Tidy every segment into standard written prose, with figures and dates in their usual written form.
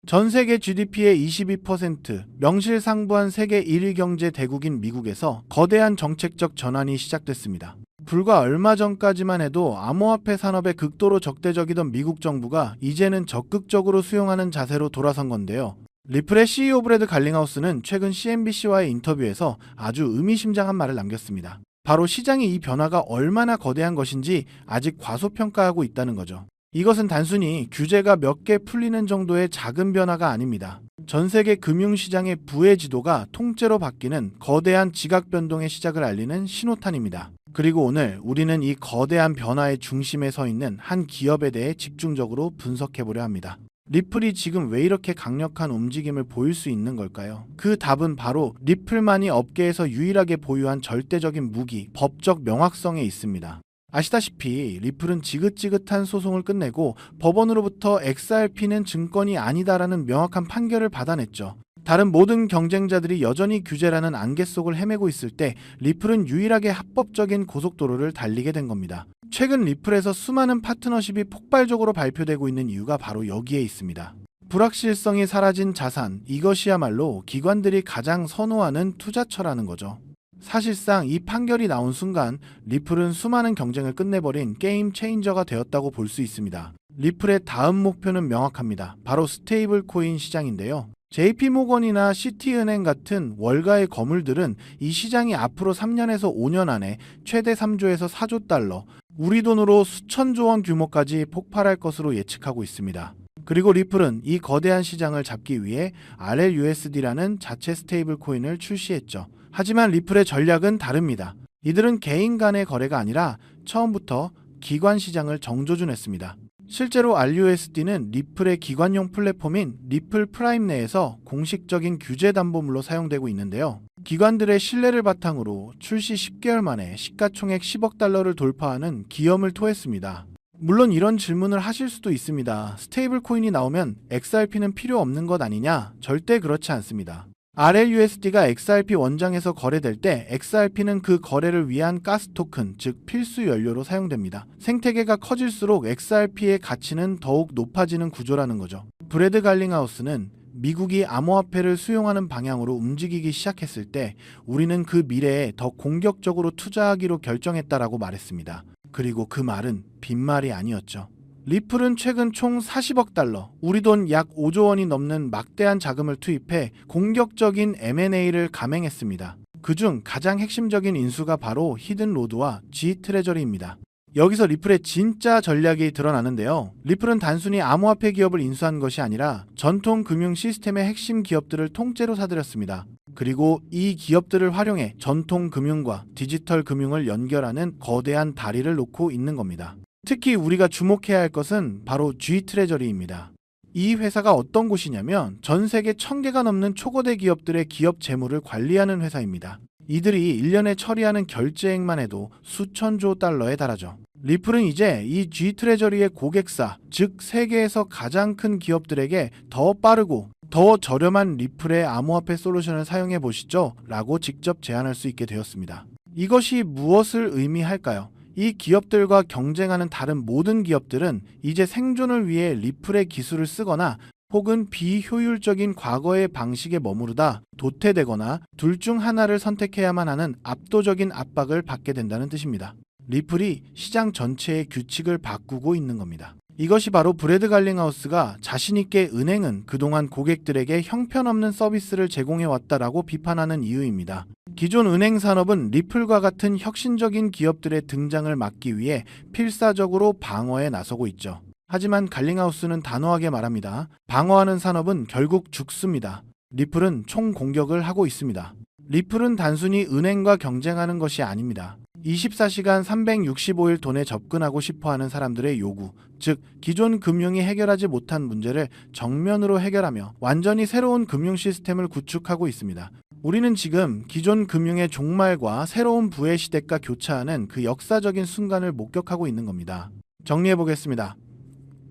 전 세계 GDP의 22%, 명실상부한 세계 1위 경제 대국인 미국에서 거대한 정책적 전환이 시작됐습니다. 불과 얼마 전까지만 해도 암호화폐 산업에 극도로 적대적이던 미국 정부가 이제는 적극적으로 수용하는 자세로 돌아선 건데요. 리플의 CEO 브래드 갈링하우스는 최근 CNBC와의 인터뷰에서 아주 의미심장한 말을 남겼습니다. 바로 시장이 이 변화가 얼마나 거대한 것인지 아직 과소평가하고 있다는 거죠. 이것은 단순히 규제가 몇 개 풀리는 정도의 작은 변화가 아닙니다. 전 세계 금융시장의 부의 지도가 통째로 바뀌는 거대한 지각 변동의 시작을 알리는 신호탄입니다. 그리고 오늘 우리는 이 거대한 변화의 중심에 서 있는 한 기업에 대해 집중적으로 분석해보려 합니다. 리플이 지금 왜 이렇게 강력한 움직임을 보일 수 있는 걸까요? 그 답은 바로 리플만이 업계에서 유일하게 보유한 절대적인 무기, 법적 명확성에 있습니다. 아시다시피 리플은 지긋지긋한 소송을 끝내고 법원으로부터 XRP는 증권이 아니다라는 명확한 판결을 받아냈죠. 다른 모든 경쟁자들이 여전히 규제라는 안개 속을 헤매고 있을 때 리플은 유일하게 합법적인 고속도로를 달리게 된 겁니다. 최근 리플에서 수많은 파트너십이 폭발적으로 발표되고 있는 이유가 바로 여기에 있습니다. 불확실성이 사라진 자산, 이것이야말로 기관들이 가장 선호하는 투자처라는 거죠. 사실상 이 판결이 나온 순간 리플은 수많은 경쟁을 끝내버린 게임 체인저가 되었다고 볼 수 있습니다. 리플의 다음 목표는 명확합니다. 바로 스테이블 코인 시장인데요. JP모건이나 시티은행 같은 월가의 거물들은 이 시장이 앞으로 3년에서 5년 안에 최대 3조에서 4조 달러, 우리 돈으로 수천조 원 규모까지 폭발할 것으로 예측하고 있습니다. 그리고 리플은 이 거대한 시장을 잡기 위해 RLUSD라는 자체 스테이블 코인을 출시했죠. 하지만 리플의 전략은 다릅니다. 이들은 개인 간의 거래가 아니라 처음부터 기관 시장을 정조준했습니다. 실제로 RUSD는 리플의 기관용 플랫폼인 리플 프라임 내에서 공식적인 규제 담보물로 사용되고 있는데요. 기관들의 신뢰를 바탕으로 출시 10개월 만에 시가총액 10억 달러를 돌파하는 기염을 토했습니다. 물론 이런 질문을 하실 수도 있습니다. 스테이블 코인이 나오면 XRP는 필요 없는 것 아니냐? 절대 그렇지 않습니다. RLUSD가 XRP 원장에서 거래될 때 XRP는 그 거래를 위한 가스 토큰, 즉 필수 연료로 사용됩니다. 생태계가 커질수록 XRP의 가치는 더욱 높아지는 구조라는 거죠. 브래드 갈링하우스는 미국이 암호화폐를 수용하는 방향으로 움직이기 시작했을 때 우리는 그 미래에 더 공격적으로 투자하기로 결정했다라고 말했습니다. 그리고 그 말은 빈말이 아니었죠. 리플은 최근 총 40억 달러, 우리 돈 약 5조 원이 넘는 막대한 자금을 투입해 공격적인 M&A를 감행했습니다. 그중 가장 핵심적인 인수가 바로 히든로드와 G트레저리입니다. 여기서 리플의 진짜 전략이 드러나는데요. 리플은 단순히 암호화폐 기업을 인수한 것이 아니라 전통 금융 시스템의 핵심 기업들을 통째로 사들였습니다. 그리고 이 기업들을 활용해 전통 금융과 디지털 금융을 연결하는 거대한 다리를 놓고 있는 겁니다. 특히 우리가 주목해야 할 것은 바로 G트레저리입니다. 이 회사가 어떤 곳이냐면 전 세계 1000개가 넘는 초거대 기업들의 기업 재무를 관리하는 회사입니다. 이들이 1년에 처리하는 결제액만 해도 수천조 달러에 달하죠. 리플은 이제 이 G트레저리의 고객사, 즉 세계에서 가장 큰 기업들에게 더 빠르고 더 저렴한 리플의 암호화폐 솔루션을 사용해 보시죠 라고 직접 제안할 수 있게 되었습니다. 이것이 무엇을 의미할까요? 이 기업들과 경쟁하는 다른 모든 기업들은 이제 생존을 위해 리플의 기술을 쓰거나 혹은 비효율적인 과거의 방식에 머무르다 도태되거나 둘 중 하나를 선택해야만 하는 압도적인 압박을 받게 된다는 뜻입니다. 리플이 시장 전체의 규칙을 바꾸고 있는 겁니다. 이것이 바로 브래드 갈링하우스가 자신있게 은행은 그동안 고객들에게 형편없는 서비스를 제공해왔다라고 비판하는 이유입니다. 기존 은행 산업은 리플과 같은 혁신적인 기업들의 등장을 막기 위해 필사적으로 방어에 나서고 있죠. 하지만 갈링하우스는 단호하게 말합니다. 방어하는 산업은 결국 죽습니다. 리플은 총공격을 하고 있습니다. 리플은 단순히 은행과 경쟁하는 것이 아닙니다. 24시간 365일 돈에 접근하고 싶어하는 사람들의 요구, 즉 기존 금융이 해결하지 못한 문제를 정면으로 해결하며 완전히 새로운 금융 시스템을 구축하고 있습니다. 우리는 지금 기존 금융의 종말과 새로운 부의 시대가 교차하는 그 역사적인 순간을 목격하고 있는 겁니다. 정리해보겠습니다.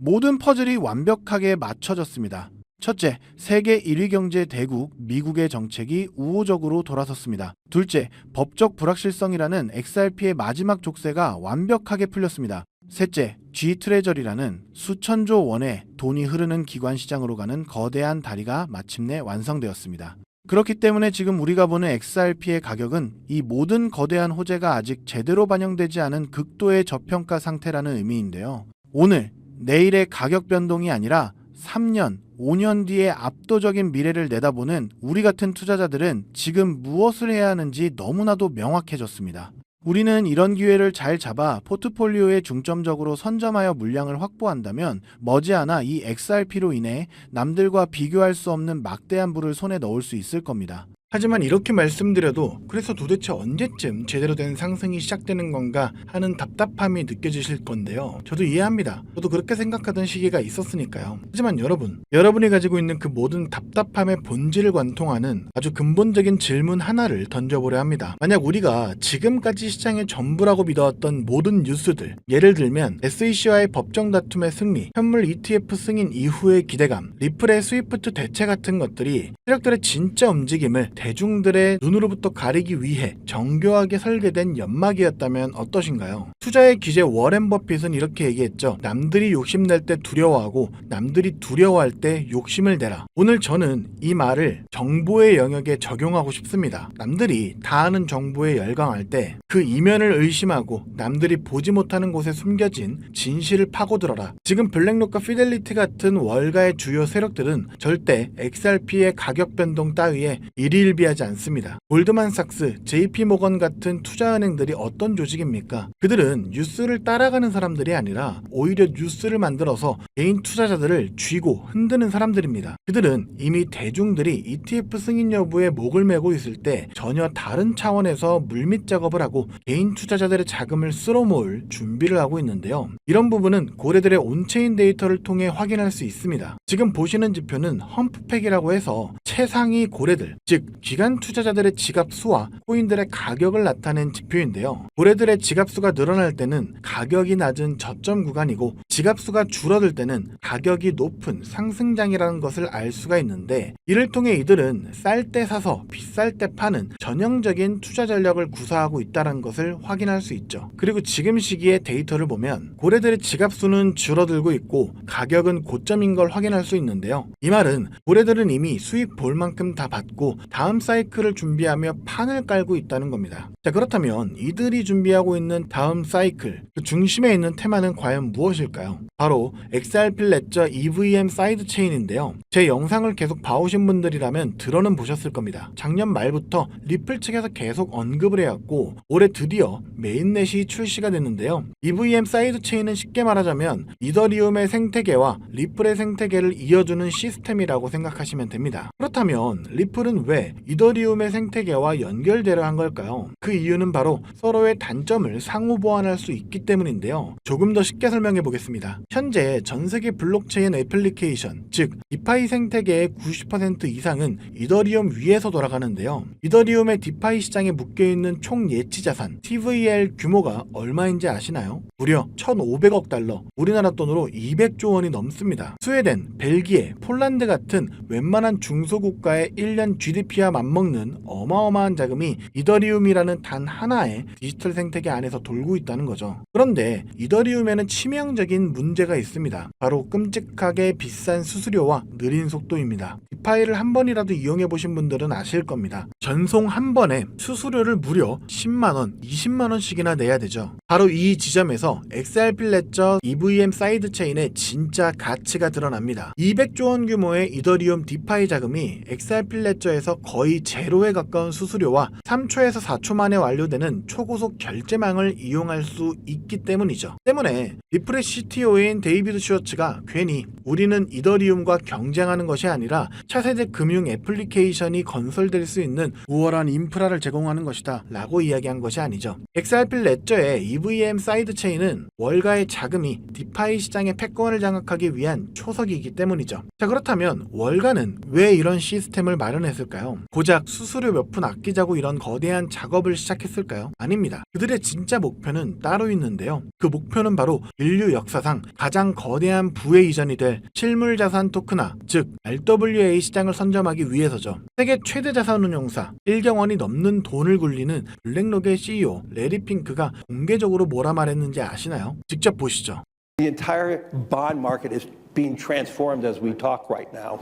모든 퍼즐이 완벽하게 맞춰졌습니다. 첫째, 세계 1위 경제 대국 미국의 정책이 우호적으로 돌아섰습니다. 둘째, 법적 불확실성이라는 XRP의 마지막 족쇄가 완벽하게 풀렸습니다. 셋째, G 트레저리라는 수천조 원의 돈이 흐르는 기관 시장으로 가는 거대한 다리가 마침내 완성되었습니다. 그렇기 때문에 지금 우리가 보는 XRP의 가격은 이 모든 거대한 호재가 아직 제대로 반영되지 않은 극도의 저평가 상태라는 의미인데요. 오늘, 내일의 가격 변동이 아니라 3년, 5년 뒤의 압도적인 미래를 내다보는 우리 같은 투자자들은 지금 무엇을 해야 하는지 너무나도 명확해졌습니다. 우리는 이런 기회를 잘 잡아 포트폴리오에 중점적으로 선점하여 물량을 확보한다면 머지않아 이 XRP로 인해 남들과 비교할 수 없는 막대한 부를 손에 넣을 수 있을 겁니다. 하지만 이렇게 말씀드려도 그래서 도대체 언제쯤 제대로 된 상승이 시작되는 건가 하는 답답함이 느껴지실 건데요. 저도 이해합니다. 저도 그렇게 생각하던 시기가 있었으니까요. 하지만 여러분이 가지고 있는 그 모든 답답함의 본질을 관통하는 아주 근본적인 질문 하나를 던져보려 합니다. 만약 우리가 지금까지 시장의 전부라고 믿어왔던 모든 뉴스들, 예를 들면 SEC와의 법정 다툼의 승리, 현물 ETF 승인 이후의 기대감, 리플의 스위프트 대체 같은 것들이 세력들의 진짜 움직임을 대중들의 눈으로부터 가리기 위해 정교하게 설계된 연막이었다면 어떠신가요? 투자의 기재 워렌 버핏은 이렇게 얘기했죠. 남들이 욕심낼 때 두려워하고 남들이 두려워할 때 욕심을 내라. 오늘 저는 이 말을 정보의 영역에 적용하고 싶습니다. 남들이 다 아는 정보에 열광할 때 그 이면을 의심하고 남들이 보지 못하는 곳에 숨겨진 진실을 파고들어라. 지금 블랙록과 피델리티 같은 월가의 주요 세력들은 절대 XRP의 가격 변동 따위에 일희일비하지 않습니다. 골드만삭스, JP모건 같은 투자은행들이 어떤 조직입니까? 그들은 뉴스를 따라가는 사람들이 아니라 오히려 뉴스를 만들어서 개인 투자자들을 쥐고 흔드는 사람들입니다. 그들은 이미 대중들이 ETF 승인 여부에 목을 메고 있을 때 전혀 다른 차원에서 물밑 작업을 하고 개인 투자자들의 자금을 쓸어모을 준비를 하고 있는데요. 이런 부분은 고래들의 온체인 데이터를 통해 확인할 수 있습니다. 지금 보시는 지표는 험프팩이라고 해서 최상위 고래들, 즉 기관 투자자들의 지갑 수와 코인들의 가격을 나타낸 지표인데요. 고래들의 지갑 수가 늘어날 때는 가격이 낮은 저점 구간이고 지갑 수가 줄어들 때는 가격이 높은 상승장이라는 것을 알 수가 있는데, 이를 통해 이들은 쌀 때 사서 비쌀 때 파는 전형적인 투자 전략을 구사하고 있다는 것을 확인할 수 있죠. 그리고 지금 시기의 데이터를 보면 고래들의 지갑 수는 줄어들고 있고 가격은 고점인 걸 확인할 수 있는데요. 이 말은 고래들은 이미 수익 볼 만큼 다 받고 다음 사이클을 준비하며 판을 깔고 있다는 겁니다. 자, 그렇다면 이들이 준비하고 있는 다음 사이클, 그 중심에 있는 테마는 과연 무엇일까요? 바로 XRP 레저 EVM 사이드 체인인데요. 제 영상을 계속 봐오신 분들이라면 들어는 보셨을 겁니다. 작년 말부터 리플 측에서 계속 언급을 해왔고 올해 드디어 메인넷이 출시가 됐는데요. EVM 사이드 체인은 쉽게 말하자면 이더리움의 생태계와 리플의 생태계를 이어주는 시스템이라고 생각하시면 됩니다. 그렇다면 리플은 왜 이더리움의 생태계와 연결되려 한 걸까요? 그 이유는 바로 서로의 단점을 상호 보완할 수 있기 때문인데요. 조금 더 쉽게 설명해 보겠습니다. 현재 전세계 블록체인 애플리케이션, 즉 디파이 생태계의 90% 이상은 이더리움 위에서 돌아가는데요. 이더리움의 디파이 시장에 묶여있는 총 예치 자산 TVL 규모가 얼마인지 아시나요? 무려 1,500억 달러, 우리나라 돈으로 200조 원이 넘습니다. 스웨덴, 벨기에, 폴란드 같은 웬만한 중소국가의 1년 GDP와 맞먹는 어마어마한 자금이 이더리움이라는 단 하나의 디지털 생태계 안에서 돌고 있다는 거죠. 그런데 이더리움에는 치명적인 문제가 있습니다. 바로 끔찍하게 비싼 수수료와 느린 속도입니다. 디파이를 한 번이라도 이용해 보신 분들은 아실 겁니다. 전송 한 번에 수수료를 무려 10만원, 20만원씩이나 내야 되죠. 바로 이 지점에서 XRP 레저 EVM 사이드 체인의 진짜 가치가 드러납니다. 200조 원 규모의 이더리움 디파이 자금이 XRP 레저에서 거의 제로에 가까운 수수료와 3초에서 4초 만에 완료되는 초고속 결제망을 이용할 수 있기 때문이죠. 때문에 리플의 CTO인 데이비드 슈워츠가 괜히 우리는 이더리움과 경쟁하는 것이 아니라 차세대 금융 애플리케이션이 건설될 수 있는 우월한 인프라를 제공하는 것이다 라고 이야기한 것이 아니죠. XRP 레저의 EVM 사이드 체인은 월가의 자금이 디파이 시장의 패권을 장악하기 위한 초석이기 때문이죠. 자, 그렇다면 월가는 왜 이런 시스템을 마련했을까요? 고작 수수료 몇 푼 아끼자고 이런 거대한 작업을 시작했을까요? 아닙니다. 그들의 진짜 목표는 따로 있는데요. 그 목표는 바로 인류 역사상 가장 거대한 부의 이전이 될 실물자산 토큰화, 즉 RWA 시장을 선점하기 위해서죠. 세계 최대 자산운용사 1경 원이 넘는 돈을 굴리는 블랙록의 CEO 레리 핑크가 공개적으로 뭐라 말했는지 아시나요? 직접 보시죠. The entire bond market is being transformed as we talk right now.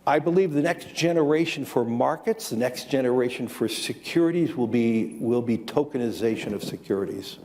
I believe the next generation for markets, the next generation for securities will be tokenization of securities.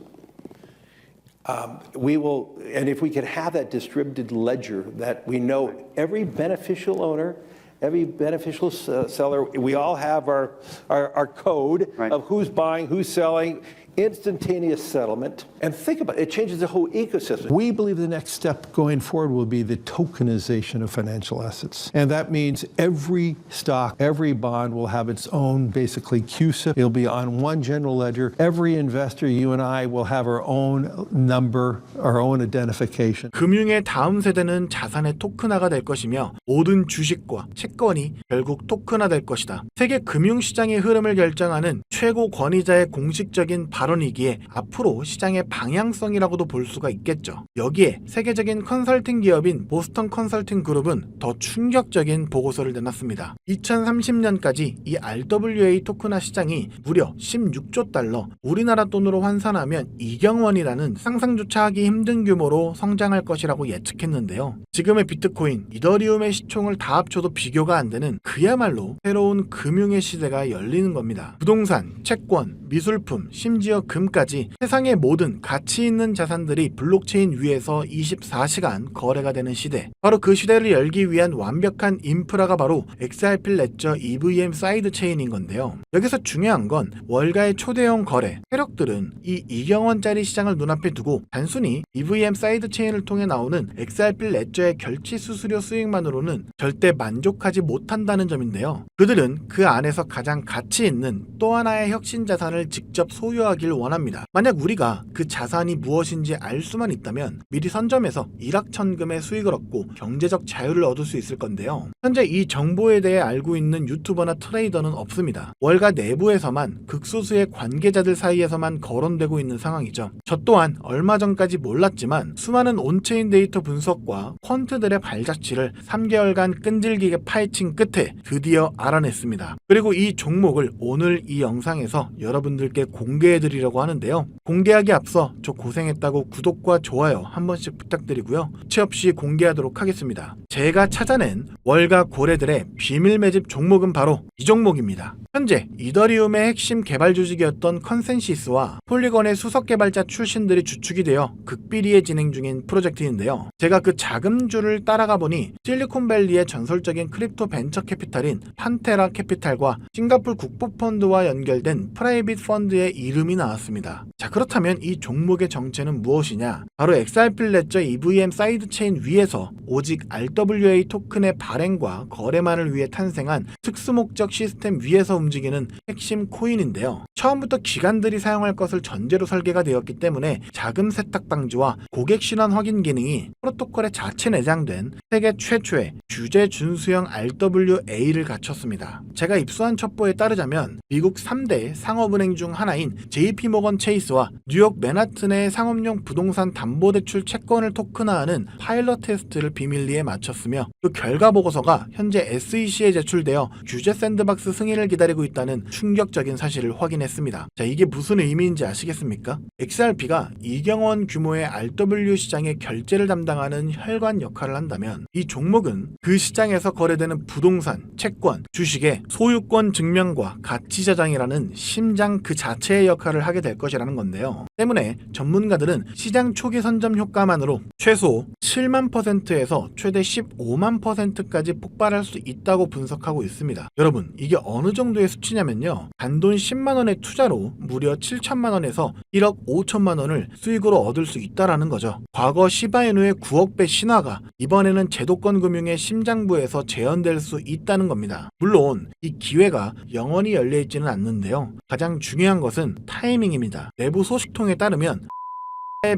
We will, and if we can have that distributed ledger that we know every beneficial owner, every beneficial seller, we all have our code of who's buying, who's selling, instantaneous settlement. And think about it, it changes the whole ecosystem. We believe the next step going forward will be the tokenization of financial assets. And that means every stock, every bond will have its own, basically, CUSIP. It'll be on one general ledger. Every investor, you and I, will have our own number, our own identification. 금융의 다음 세대는 자산의 토큰화가 될 것이며 모든 주식과 채권이 결국 토큰화될 것이다. 세계 금융시장의 흐름을 결정하는 최고 권위자의 공식적인 발언이기에 앞으로 시장의 방향성이라고도 볼 수가 있겠죠. 여기에 세계적인 컨설팅 기업인 보스턴 컨설팅 그룹은 더 충격적인 보고서를 내놨습니다. 2030년까지 이 RWA 토큰화 시장이 무려 16조 달러, 우리나라 돈으로 환산하면 2경 원이라는 상상조차 하기 힘든 규모로 성장할 것이라고 예측했는데요. 지금의 비트코인, 이더리움의 시총을 다 합쳐도 비교가 안 되는 그야말로 새로운 금융의 시대가 열리는 겁니다. 부동산, 채권, 미술품, 심지어 금까지 세상의 모든 가치 있는 자산들이 블록체인 위에서 24시간 거래가 되는 시대. 바로 그 시대를 열기 위한 완벽한 인프라가 바로 XRP 레저 EVM 사이드 체인인 건데요. 여기서 중요한 건 월가의 초대형 거래, 세력들은 이 2경원짜리 시장을 눈앞에 두고 단순히 EVM 사이드 체인을 통해 나오는 XRP 레저의 결제 수수료 수익만으로는 절대 만족하지 못한다는 점인데요. 그들은 그 안에서 가장 가치 있는 또 하나의 혁신 자산을 직접 소유하길 원합니다. 만약 우리가 그 자산이 무엇인지 알 수만 있다면 미리 선점해서 일확천금의 수익을 얻고 경제적 자유를 얻을 수 있을 건데요. 현재 이 정보에 대해 알고 있는 유튜버나 트레이더는 없습니다. 월가 내부에서만 극소수의 관계자들 사이에서만 거론되고 있는 상황이죠. 저 또한 얼마 전까지 몰랐지만 수많은 온체인 데이터 분석과 퀀트들의 발자취를 3개월간 끈질기게 파헤친 끝에 드디어 알아냈습니다. 그리고 이 종목을 오늘 이 영상에서 여러분들께 공개해드리려고 하는데요. 공개하기 앞서 저 고생했다고 구독과 좋아요 한 번씩 부탁드리고요. 채 없이 공개하도록 하겠습니다. 제가 찾아낸 월가 고래들의 비밀 매집 종목은 바로 이 종목입니다. 현재 이더리움의 핵심 개발 조직이었던 컨센시스와 폴리건의 수석 개발자 출신들이 주축이 되어 극비리에 진행 중인 프로젝트인데요. 제가 그 자금줄을 따라가 보니 실리콘밸리의 전설적인 크립토 벤처 캐피탈인 판테라 캐피탈과 싱가폴 국부펀드와 연결된 프라이빗 펀드의 이름이 나왔습니다. 자, 그렇다면 이 종목의 정체는 무엇이냐? 바로 XRP 레저 EVM 사이드 체인 위에서 오직 RWA 토큰의 발행과 거래만을 위해 탄생한 특수목적 시스템 위에서 움직이는 핵심 코인인데요. 처음부터 기관들이 사용할 것을 전제로 설계가 되었기 때문에 자금 세탁 방지와 고객 신원 확인 기능이 프로토콜에 자체 내장된 세계 최초의 규제 준수형 RWA를 갖췄습니다. 제가 입수한 첩보에 따르자면 미국 3대 상업은행 중 하나인 JP모건 체이스와 뉴욕 맨하튼의 상업용 부동산 담보대출 채권을 토큰화하는 파일럿 테스트를 비밀리에 마쳤으며 그 결과 보고서가 현재 SEC에 제출되어 규제 샌드박스 승인을 기다리고 있다는 충격적인 사실을 확인했습니다. 자, 이게 무슨 의미인지 아시겠습니까? XRP가 2경원 규모의 RW 시장의 결제를 담당하는 혈관 역할을 한다면 이 종목은 그 시장에서 거래되는 부동산, 채권, 주식의 소유권 증명과 가치 저장이라는 심장 그 자체의 역할을 하게 될 것이라는 건데요. 때문에 전문가들은 시장 초기 선점 효과만으로 최소 7만 %에서 최대 15만 %까지 폭발할 수 있다고 분석하고 있습니다. 여러분, 이게 어느 정도의 수치냐면요. 단돈 10만 원의 투자로 무려 7천만 원에서 1억 5천만 원을 수익으로 얻을 수 있다라는 거죠. 과거 시바이누의 9억 배 신화가 이번에는 제도권 금융의 심장부에서 재현될 수 있다는 겁니다. 물론 이 기회가 영원히 열려있지는 않는데요. 가장 중요한 것은 타이밍입니다. 내부 소식통에 따르면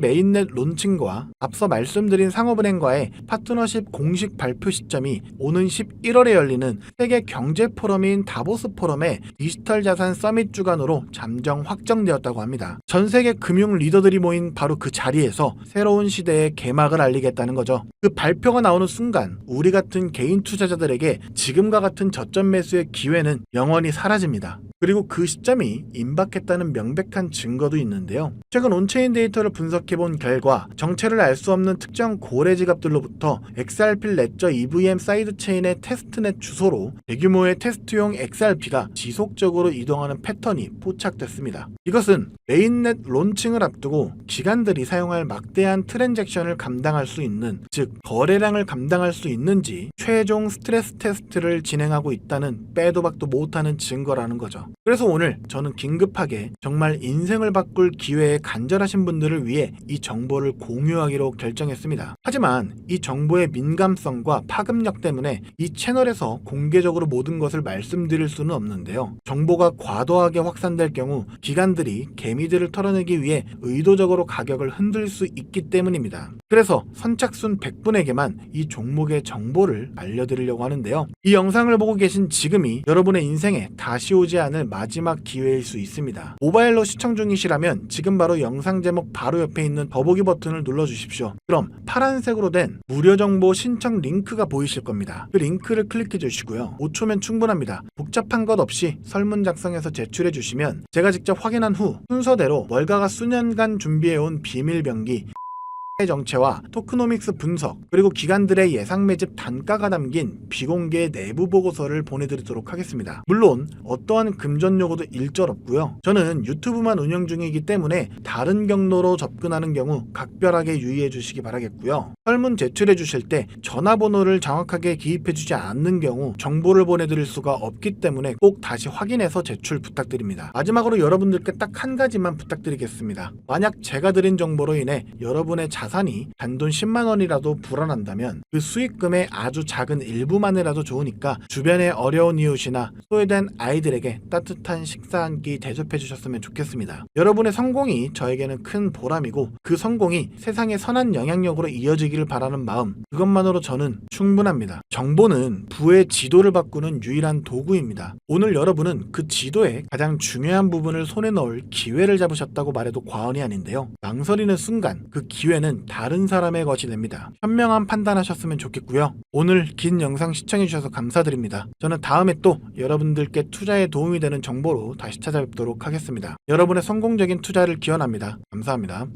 메인넷 론칭과 앞서 말씀드린 상업은행과의 파트너십 공식 발표 시점이 오는 11월에 열리는 세계 경제 포럼인 다보스 포럼의 디지털 자산 서밋 주간으로 잠정 확정되었다고 합니다. 전 세계 금융 리더들이 모인 바로 그 자리에서 새로운 시대의 개막을 알리겠다는 거죠. 그 발표가 나오는 순간 우리 같은 개인 투자자들에게 지금과 같은 저점 매수의 기회는 영원히 사라집니다. 그리고 그 시점이 임박했다는 명백한 증거도 있는데요. 최근 온체인 데이터를 분석해본 결과 정체를 알 수 없는 특정 고래 지갑들로부터 XRP 레저 EVM 사이드체인의 테스트넷 주소로 대규모의 테스트용 XRP가 지속적으로 이동하는 패턴이 포착됐습니다. 이것은 메인넷 론칭을 앞두고 기관들이 사용할 막대한 트랜잭션을 감당할 수 있는, 즉 거래량을 감당할 수 있는지 최종 스트레스 테스트를 진행하고 있다는 빼도 박도 못하는 증거라는 거죠. 그래서 오늘 저는 긴급하게 정말 인생을 바꿀 기회에 간절하신 분들을 위해 이 정보를 공유하기로 결정했습니다. 하지만 이 정보의 민감성과 파급력 때문에 이 채널에서 공개적으로 모든 것을 말씀드릴 수는 없는데요. 정보가 과도하게 확산될 경우 기관들이 개미들을 털어내기 위해 의도적으로 가격을 흔들 수 있기 때문입니다. 그래서 선착순 100분에게만 이 종목의 정보를 알려드리려고 하는데요. 이 영상을 보고 계신 지금이 여러분의 인생에 다시 오지 않을 마지막 기회일 수 있습니다. 모바일로 시청 중이시라면 지금 바로 영상 제목 바로 옆에 있는 더보기 버튼을 눌러주십시오. 그럼 파란색으로 된 무료 정보 신청 링크가 보이실 겁니다. 그 링크를 클릭해 주시고요. 5초면 충분합니다. 복잡한 것 없이 설문 작성해서 제출해 주시면 제가 직접 확인한 후 순서대로 월가가 수년간 준비해온 비밀병기 의 정체와 토크노믹스 분석, 그리고 기관들의 예상 매집 단가가 담긴 비공개 내부 보고서를 보내드리도록 하겠습니다. 물론 어떠한 금전 요구도 일절 없고요. 저는 유튜브만 운영 중이기 때문에 다른 경로로 접근하는 경우 각별하게 유의해 주시기 바라겠고요. 설문 제출해 주실 때 전화번호를 정확하게 기입해 주지 않는 경우 정보를 보내드릴 수가 없기 때문에 꼭 다시 확인해서 제출 부탁드립니다. 마지막으로 여러분들께 딱 한 가지만 부탁드리겠습니다. 만약 제가 드린 정보로 인해 여러분의 자산이 단돈 10만원이라도 불어난다면 그 수익금의 아주 작은 일부만이라도 좋으니까 주변의 어려운 이웃이나 소외된 아이들에게 따뜻한 식사 한 끼 대접해 주셨으면 좋겠습니다. 여러분의 성공이 저에게는 큰 보람이고 그 성공이 세상의 선한 영향력으로 이어지기를 바라는 마음, 그것만으로 저는 충분합니다. 정보는 부의 지도를 바꾸는 유일한 도구입니다. 오늘 여러분은 그 지도의 가장 중요한 부분을 손에 넣을 기회를 잡으셨다고 말해도 과언이 아닌데요. 망설이는 순간 그 기회는 다른 사람의 것이 됩니다. 현명한 판단하셨으면 좋겠고요. 오늘 긴 영상 시청해주셔서 감사드립니다. 저는 다음에 또 여러분들께 투자에 도움이 되는 정보로 다시 찾아뵙도록 하겠습니다. 여러분의 성공적인 투자를 기원합니다. 감사합니다.